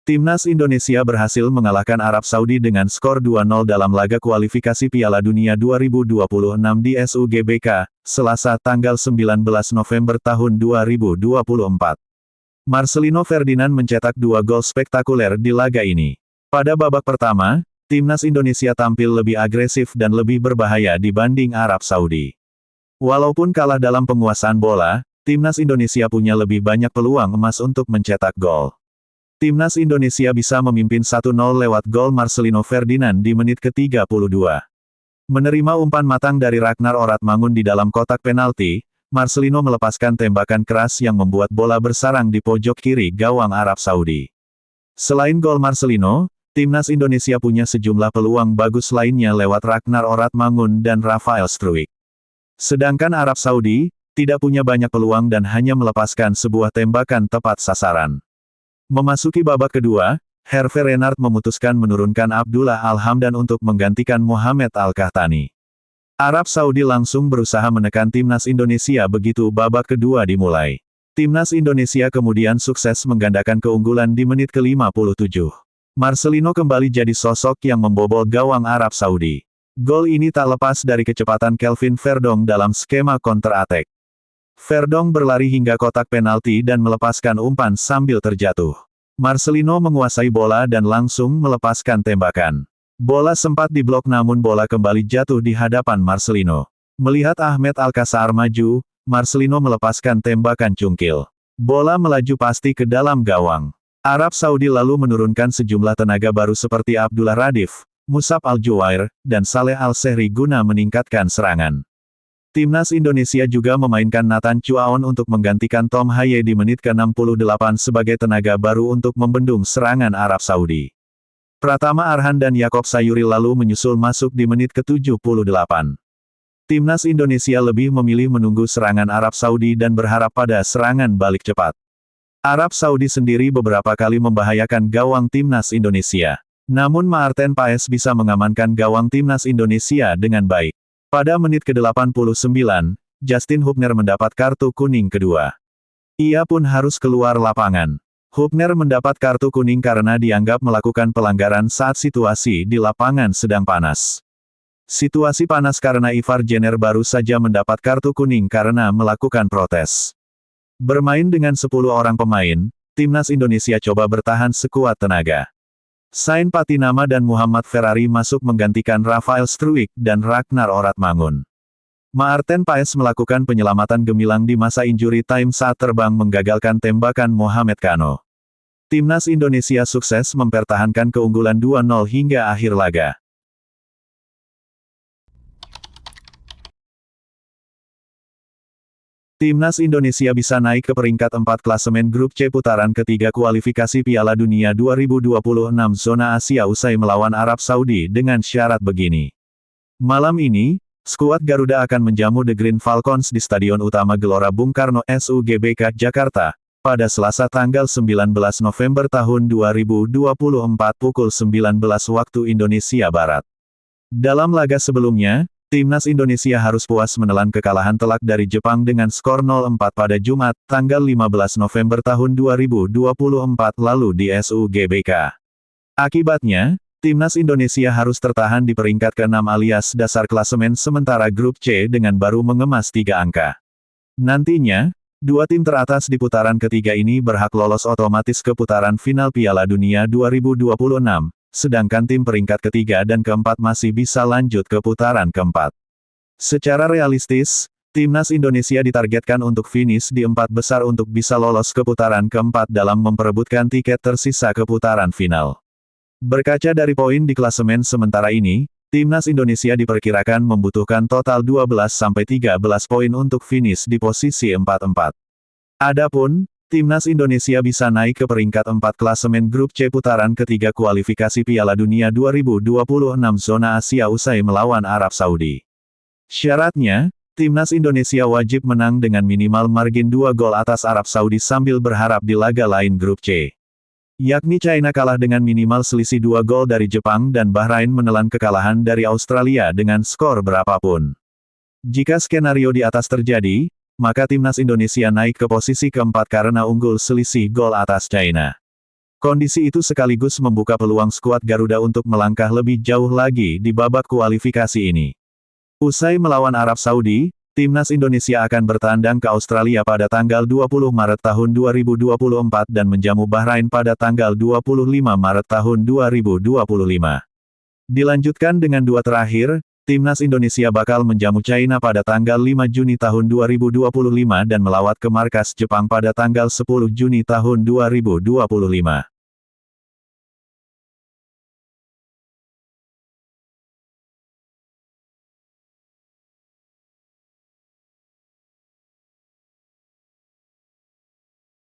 Timnas Indonesia berhasil mengalahkan Arab Saudi dengan skor 2-0 dalam laga kualifikasi Piala Dunia 2026 di SUGBK, Selasa tanggal 19 November tahun 2024. Marcelino Ferdinand mencetak 2 gol spektakuler di laga ini. Pada babak pertama, Timnas Indonesia tampil lebih agresif dan lebih berbahaya dibanding Arab Saudi. Walaupun kalah dalam penguasaan bola, Timnas Indonesia punya lebih banyak peluang emas untuk mencetak gol. Timnas Indonesia bisa memimpin 1-0 lewat gol Marcelino Ferdinand di menit ke-32. Menerima umpan matang dari Ragnar Oratmangun di dalam kotak penalti, Marcelino melepaskan tembakan keras yang membuat bola bersarang di pojok kiri gawang Arab Saudi. Selain gol Marcelino, Timnas Indonesia punya sejumlah peluang bagus lainnya lewat Ragnar Oratmangun dan Rafael Struijk. Sedangkan Arab Saudi tidak punya banyak peluang dan hanya melepaskan sebuah tembakan tepat sasaran. Memasuki babak kedua, Hervé Renard memutuskan menurunkan Abdullah Al-Hamdan untuk menggantikan Mohamed Al-Kahtani. Arab Saudi langsung berusaha menekan Timnas Indonesia begitu babak kedua dimulai. Timnas Indonesia kemudian sukses menggandakan keunggulan di menit ke-57. Marcelino kembali jadi sosok yang membobol gawang Arab Saudi. Gol ini tak lepas dari kecepatan Kelvin Verdong dalam skema counter-attack. Verdong berlari hingga kotak penalti dan melepaskan umpan sambil terjatuh. Marcelino menguasai bola dan langsung melepaskan tembakan. Bola sempat diblok namun bola kembali jatuh di hadapan Marcelino. Melihat Ahmed Alkasar maju, Marcelino melepaskan tembakan cungkil. Bola melaju pasti ke dalam gawang. Arab Saudi lalu menurunkan sejumlah tenaga baru seperti Abdullah Radif, Musab Al-Juwair, dan Saleh Al-Sehri guna meningkatkan serangan. Timnas Indonesia juga memainkan Nathan Chuaon untuk menggantikan Tom Haye di menit ke-68 sebagai tenaga baru untuk membendung serangan Arab Saudi. Pratama Arhan dan Yaakob Sayuri lalu menyusul masuk di menit ke-78. Timnas Indonesia lebih memilih menunggu serangan Arab Saudi dan berharap pada serangan balik cepat. Arab Saudi sendiri beberapa kali membahayakan gawang Timnas Indonesia. Namun Maarten Paes bisa mengamankan gawang Timnas Indonesia dengan baik. Pada menit ke-89, Justin Hubner mendapat kartu kuning kedua. Ia pun harus keluar lapangan. Hubner mendapat kartu kuning karena dianggap melakukan pelanggaran saat situasi di lapangan sedang panas. Situasi panas karena Ivar Jenner baru saja mendapat kartu kuning karena melakukan protes. Bermain dengan 10 orang pemain, Timnas Indonesia coba bertahan sekuat tenaga. Sain Patinama dan Muhammad Ferrari masuk menggantikan Rafael Struijk dan Ragnar Oratmangun. Maarten Paes melakukan penyelamatan gemilang di masa injury time saat terbang menggagalkan tembakan Mohamed Kano. Timnas Indonesia sukses mempertahankan keunggulan 2-0 hingga akhir laga. Timnas Indonesia bisa naik ke peringkat 4 klasemen grup C putaran ketiga kualifikasi Piala Dunia 2026 zona Asia usai melawan Arab Saudi dengan syarat begini. Malam ini, skuad Garuda akan menjamu The Green Falcons di Stadion Utama Gelora Bung Karno SUGBK Jakarta, pada Selasa tanggal 19 November tahun 2024 pukul 19 waktu Indonesia Barat. Dalam laga sebelumnya, Timnas Indonesia harus puas menelan kekalahan telak dari Jepang dengan skor 0-4 pada Jumat, tanggal 15 November tahun 2024 lalu di SUGBK. Akibatnya, Timnas Indonesia harus tertahan di peringkat ke-6 alias dasar klasemen sementara grup C dengan baru mengemas 3 angka. Nantinya, 2 tim teratas di putaran ketiga ini berhak lolos otomatis ke putaran final Piala Dunia 2026. Sedangkan tim peringkat ketiga dan keempat masih bisa lanjut ke putaran keempat. Secara realistis, Timnas Indonesia ditargetkan untuk finish di 4 besar untuk bisa lolos ke putaran keempat dalam memperebutkan tiket tersisa ke putaran final. Berkaca dari poin di klasemen sementara ini, Timnas Indonesia diperkirakan membutuhkan total 12-13 poin untuk finish di posisi 4-4. Adapun, Timnas Indonesia bisa naik ke peringkat 4 klasemen grup C putaran ketiga kualifikasi Piala Dunia 2026 zona Asia usai melawan Arab Saudi. Syaratnya, Timnas Indonesia wajib menang dengan minimal margin 2 gol atas Arab Saudi sambil berharap di laga lain grup C. Yakni China kalah dengan minimal selisih 2 gol dari Jepang dan Bahrain menelan kekalahan dari Australia dengan skor berapapun. Jika skenario di atas terjadi, maka Timnas Indonesia naik ke posisi keempat karena unggul selisih gol atas China. Kondisi itu sekaligus membuka peluang skuad Garuda untuk melangkah lebih jauh lagi di babak kualifikasi ini. Usai melawan Arab Saudi, timnas Indonesia akan bertandang ke Australia pada tanggal 20 Maret tahun 2024 dan menjamu Bahrain pada tanggal 25 Maret tahun 2025. Dilanjutkan dengan dua terakhir, timnas Indonesia bakal menjamu China pada tanggal 5 Juni tahun 2025 dan melawat ke markas Jepang pada tanggal 10 Juni tahun 2025.